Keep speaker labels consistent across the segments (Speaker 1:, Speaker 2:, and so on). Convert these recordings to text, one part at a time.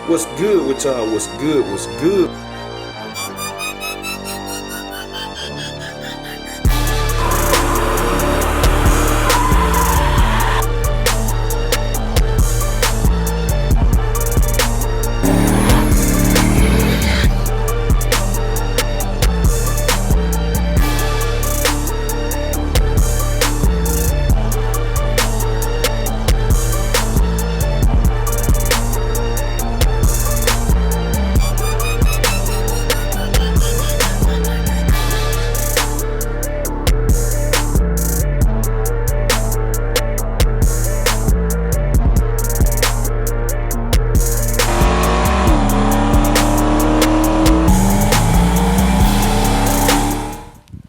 Speaker 1: What's good with y'all? What's good? What's good?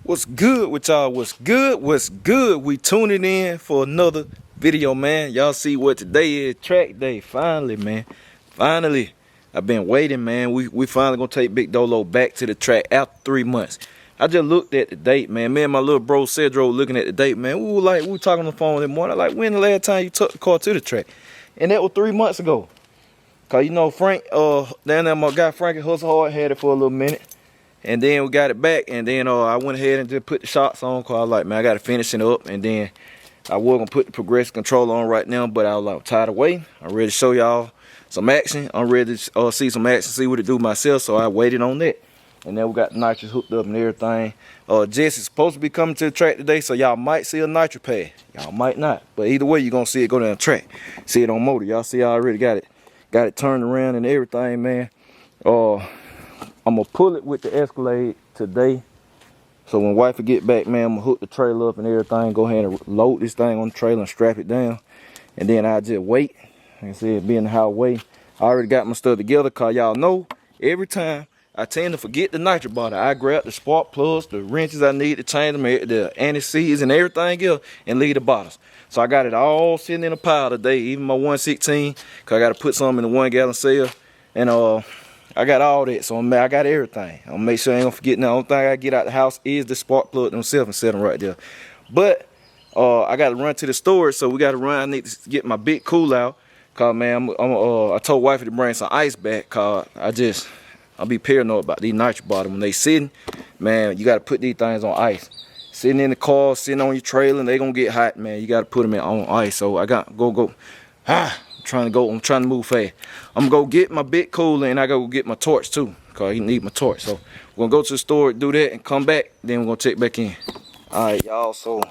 Speaker 1: What's good with y'all? What's good? What's good? We tuning in for another video, man. Y'all see what today is? Track day. Finally, man. Finally. I've been waiting, man. We finally gonna take Big Dolo back to the track after 3 months. I just looked at the date, man. Me and my little bro Cedro looking at the date, man. We were talking on the phone that morning. Like, when the last time you took the car to the track? And that was 3 months ago. Cause you know Frank, down there my guy Frankie Hustle Hard had it for a little minute. And then we got it back, and then I went ahead and just put the shots on, cause I was like, man, I gotta finish it up. And then I was gonna put the progressive controller on right now, but I was like, tired of waiting. I'm ready to show y'all some action. I'm ready to see some action, see what it do myself. So I waited on that. And then we got the nitrous hooked up and everything. Jess is supposed to be coming to the track today, so y'all might see a nitro pad. Y'all might not, but either way, you're gonna see it go down the track. See it on motor. Y'all see I already got it turned around and everything, man. I'm gonna pull it with the Escalade today. So when wife will get back, man, I'm gonna hook the trailer up and everything. Go ahead and load this thing on the trailer and strap it down. And then I just wait. Like I said, be in the highway. I already got my stuff together, cause y'all know every time I tend to forget the nitro bottle. I grab the spark plugs, the wrenches I need to change them, the anti-seize and everything else, and leave the bottles. So I got it all sitting in a pile today, even my 116, cause I gotta put some in the 1 gallon cell. And I got all that, so I got everything. I'm gonna make sure I ain't gonna forget. Now, the only thing I get out the house is the spark plug themselves and set them right there. But I gotta run to the storage, so we gotta run. I need to get my big cool out, cause man, I told wifey to bring some ice back, cause I'll be paranoid about these nitro bottles when they sitting. Man, you gotta put these things on ice. Sitting in the car, sitting on your trailer, and they gonna get hot, man. You gotta put them on ice. So I got go. I'm trying to move fast. I'm gonna go get my bit cooler, and I gotta go get my torch too, cause he need my torch. So we're gonna go to the store, do that, and come back. Then we're gonna check back in. All right, y'all. So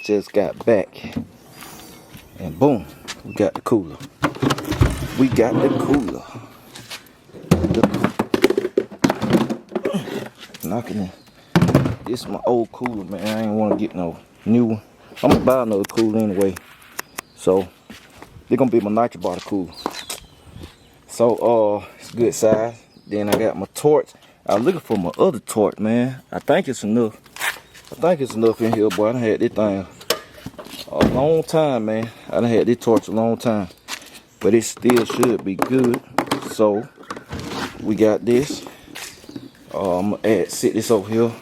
Speaker 1: just got back, and boom, we got the cooler. We got the cooler. Knocking in. This is my old cooler, man. I ain't want to get no new one. I'm gonna buy another cooler anyway. So they're gonna be my nitro bottle cooler. So it's a good size. Then I got my torch. I was looking for my other torch, man. I think it's enough. In here, boy. I done had this thing a long time, man. I done had this torch a long time. But it still should be good. So we got this. I'm gonna sit this over here.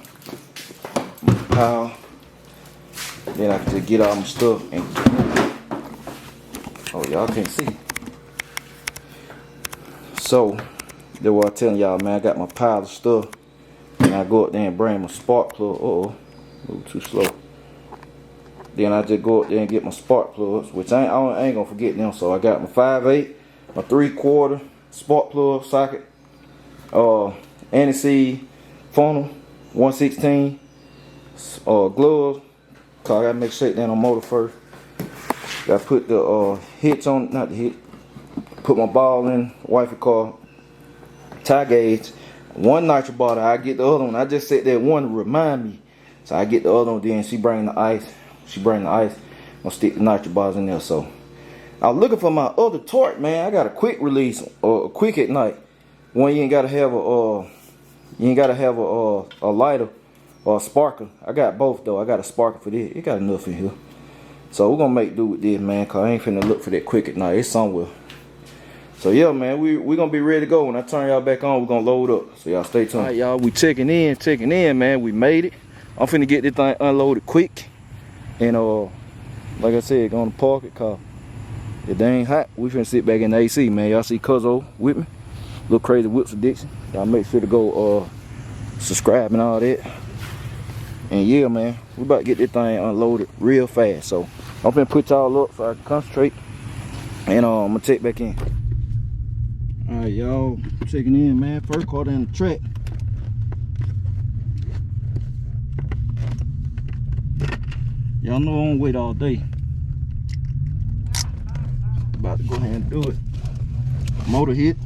Speaker 1: Pile. Then I can just get all my stuff and y'all can't see. So that's what I'm telling y'all, man. I got my pile of stuff, and I go up there and bring my spark plug. A little too slow. Then I just go up there and get my spark plugs, which I ain't gonna forget them. So I got my 5/8, my 3/4 spark plug socket, anti-seize funnel, 116, gloves. Cause I gotta make sure that on motor first. I put the hitch on, not the hitch. Put my ball in, wifey car, tie gauge, one nitro bottle. I get the other one. I just set that one to remind me. So I get the other one. Then she bring the ice. I'm gonna stick the nitro bottles in there. So I was looking for my other torch, man. I got a quick release or quick at night. One you ain't gotta have a lighter or a sparkler. I got both though. I got a sparkler for this. It got enough in here. So we're gonna make do with this, man, cause I ain't finna look for that quick at night. It's somewhere. So yeah, man, we gonna be ready to go. When I turn y'all back on, we're gonna load up. So y'all stay tuned. All right, y'all, we checking in, man. We made it. I'm finna get this thing unloaded quick. And like I said, gonna park it, cause if they ain't hot, we finna sit back in the AC, man. Y'all see Cuzzo with me? Little Crazy Whips Addiction. Y'all make sure to go subscribe and all that. And yeah, man, we about to get this thing unloaded real fast. So I'm finna put y'all up so I can concentrate. And I'm gonna check back in. Alright, y'all, checking in, man. First quarter in the track. Y'all know I don't wait all day. About to go ahead and do it. Motor hit.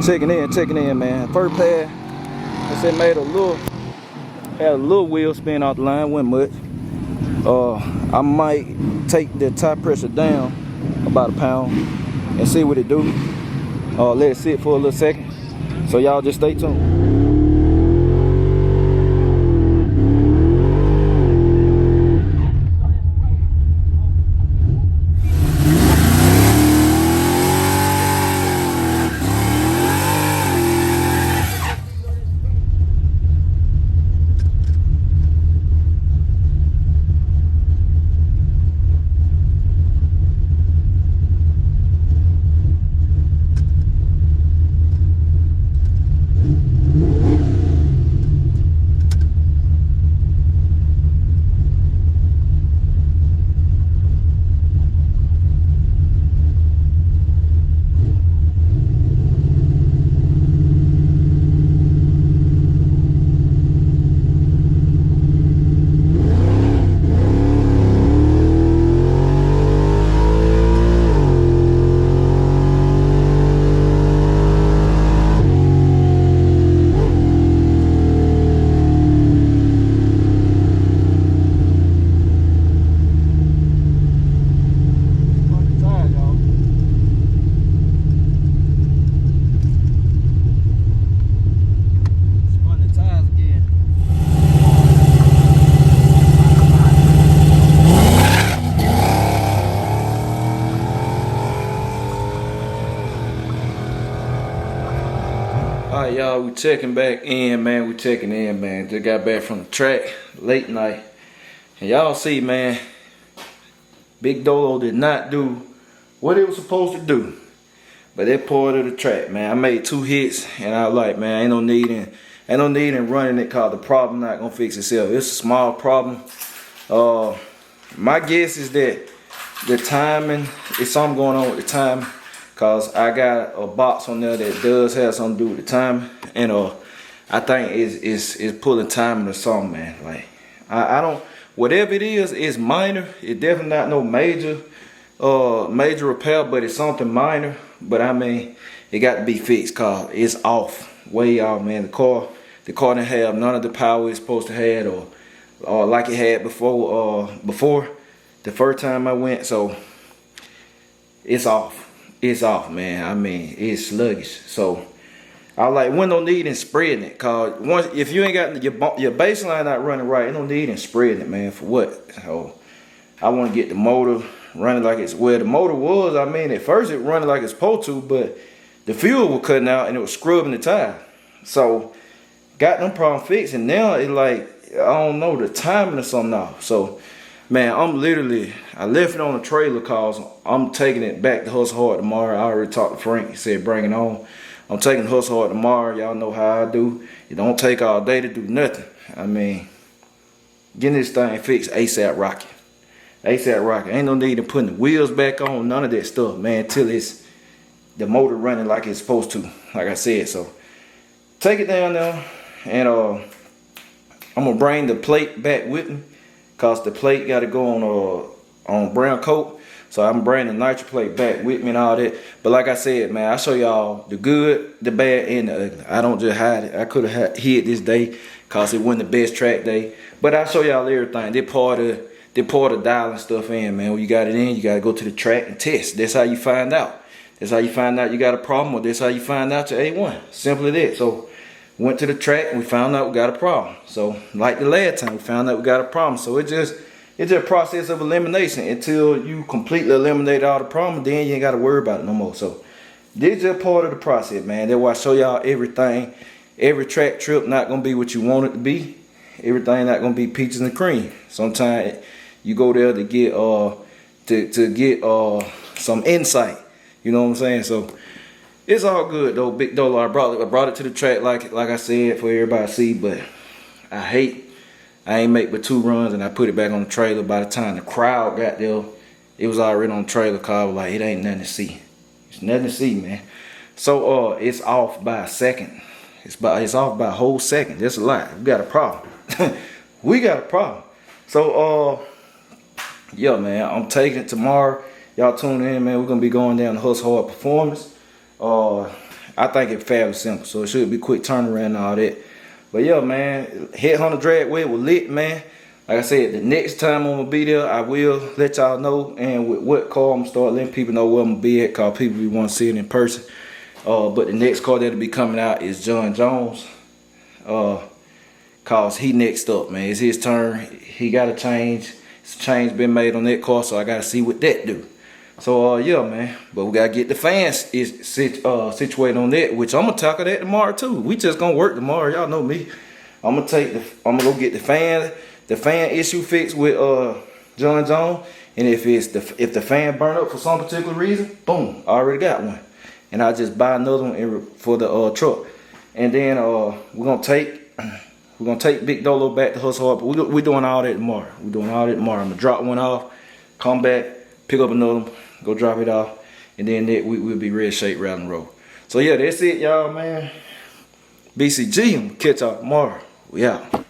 Speaker 1: Checking in, man. First pass, I said had a little wheel spin off the line, wasn't much. I might take the tire pressure down about a pound and see what it do. Let it sit for a little second. So y'all just stay tuned. Alright, y'all, we checking back in, man. We checking in, man. Just got back from the track late night. And y'all see, man, Big Dolo did not do what it was supposed to do. But that part of the track, man, I made 2 hits and I was like, man, ain't no need in running it, cause the problem not gonna fix itself. It's a small problem. My guess is that the timing, is something going on with the timing. Cause I got a box on there that does have something to do with the timing, and I think it's pulling timing or something, man. Like I don't, whatever it is, it's minor. It's definitely not no major repair, but it's something minor. But I mean, it got to be fixed, cause it's off, way off, man. The car didn't have none of the power it's supposed to have, or like it had before the first time I went. So it's off. It's off, man. I mean, it's sluggish. So I was like, when no need in spreading it, cause if you ain't got your baseline not running right, ain't no need in spreading it, man. For what? So I want to get the motor running like it's the motor was. I mean, at first it running like it's supposed to, but the fuel was cutting out and it was scrubbing the tire. So got them problem fixed, and now it like, I don't know, the timing or something now. So man, I left it on the trailer cause I'm taking it back to Hustle Hard tomorrow. I already talked to Frank. He said bring it on. I'm taking Hustle Hard tomorrow. Y'all know how I do. It don't take all day to do nothing. I mean, getting this thing fixed ASAP rocket. ASAP rocket. Ain't no need in putting the wheels back on. None of that stuff, man, till it's the motor running like it's supposed to. Like I said, so take it down there, and I'm gonna bring the plate back with me. Cause the plate got to go on brown coat, so I'm bringing the nitro plate back with me and all that. But like I said, man, I show y'all the good, the bad, and the ugly. I don't just hide it. I could have hid this day, cause it wasn't the best track day. But I show y'all everything. They part of dialing stuff in, man. When you got it in, you gotta go to the track and test. That's how you find out. That's how you find out you got a problem, or that's how you find out your A1. Simple as that. So went to the track and we found out we got a problem. So like the last time, we found out we got a problem. So it's just a process of elimination until you completely eliminate all the problem. Then you ain't got to worry about it no more. So this is just part of the process, man. That's why I show y'all everything. Every track trip not gonna be what you want it to be. Everything not gonna be peaches and cream. Sometimes you go there to get some insight. You know what I'm saying? So it's all good though, Big Dolo. I brought it to the track like I said for everybody to see, but I ain't make but 2 runs and I put it back on the trailer. By the time the crowd got there, it was already on the trailer car. I was like, it ain't nothing to see. It's nothing to see, man. So it's off by a second. It's off by a whole second. That's a lot. We got a problem. We got a problem. So yeah, man, I'm taking it tomorrow. Y'all tune in, man. We're gonna be going down to Hustle Hard Performance. I think it's fairly simple, so it should be quick turnaround and all that. But yeah, man, Headhunter drag weight was lit, man. Like I said, the next time I'm gonna be there, I will let y'all know, and with what car I'm gonna start letting people know where I'm gonna be at, cause people be want to see it in person. But the next car that'll be coming out is John Jones. Cause he next up, man. It's his turn. He got a change. Some change been made on that car, so I gotta see what that do. So yeah, man. But we gotta get the fans situated on that, which I'm gonna tackle that tomorrow too. We just gonna work tomorrow. Y'all know me. I'm gonna go get the fan issue fixed with John Jones. And if the fan burn up for some particular reason, boom, I already got one. And I just buy another one for the truck. And then we're gonna take Big Dolo back to Hustle Hard. But we're doing all that tomorrow. I'm gonna drop one off, come back, pick up another one, go drop it off, and then we'll be real shape round and roll. So yeah, that's it, y'all, man. BCG, I'm gonna catch y'all tomorrow. We out.